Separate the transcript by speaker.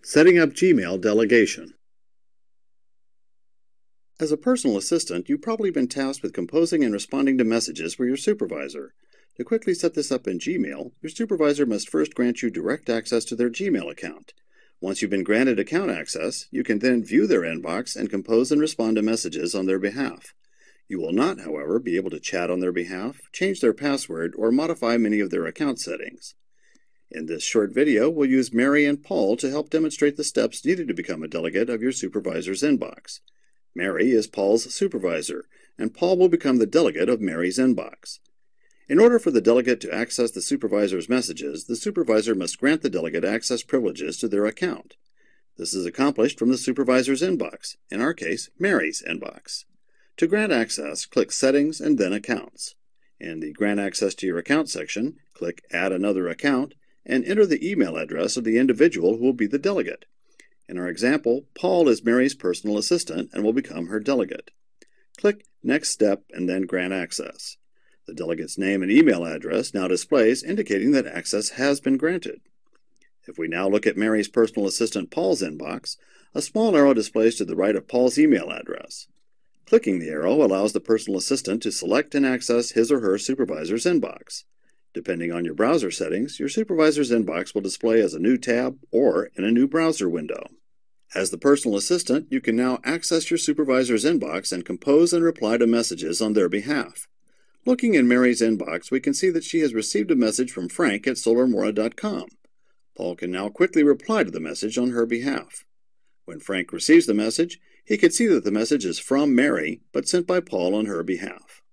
Speaker 1: Setting up Gmail delegation. As a personal assistant, you've probably been tasked with composing and responding to messages for your supervisor. To quickly set this up in Gmail, your supervisor must first grant you direct access to their Gmail account. Once you've been granted account access, you can then view their inbox and compose and respond to messages on their behalf. You will not, however, be able to chat on their behalf, change their password, or modify many of their account settings. In this short video, we'll use Mary and Paul to help demonstrate the steps needed to become a delegate of your supervisor's inbox. Mary is Paul's supervisor, and Paul will become the delegate of Mary's inbox. In order for the delegate to access the supervisor's messages, the supervisor must grant the delegate access privileges to their account. This is accomplished from the supervisor's inbox, in our case, Mary's inbox. To grant access, click Settings and then Accounts. In the Grant Access to Your Account section, click Add Another Account and enter the email address of the individual who will be the delegate. In our example, Paul is Mary's personal assistant and will become her delegate. Click Next Step and then Grant Access. The delegate's name and email address now displays, indicating that access has been granted. If we now look at Mary's personal assistant Paul's inbox, a small arrow displays to the right of Paul's email address. Clicking the arrow allows the personal assistant to select and access his or her supervisor's inbox. Depending on your browser settings, your supervisor's inbox will display as a new tab or in a new browser window. As the personal assistant, you can now access your supervisor's inbox and compose and reply to messages on their behalf. Looking in Mary's inbox, we can see that she has received a message from Frank at solarmora.com. Paul can now quickly reply to the message on her behalf. When Frank receives the message, he can see that the message is from Mary, but sent by Paul on her behalf.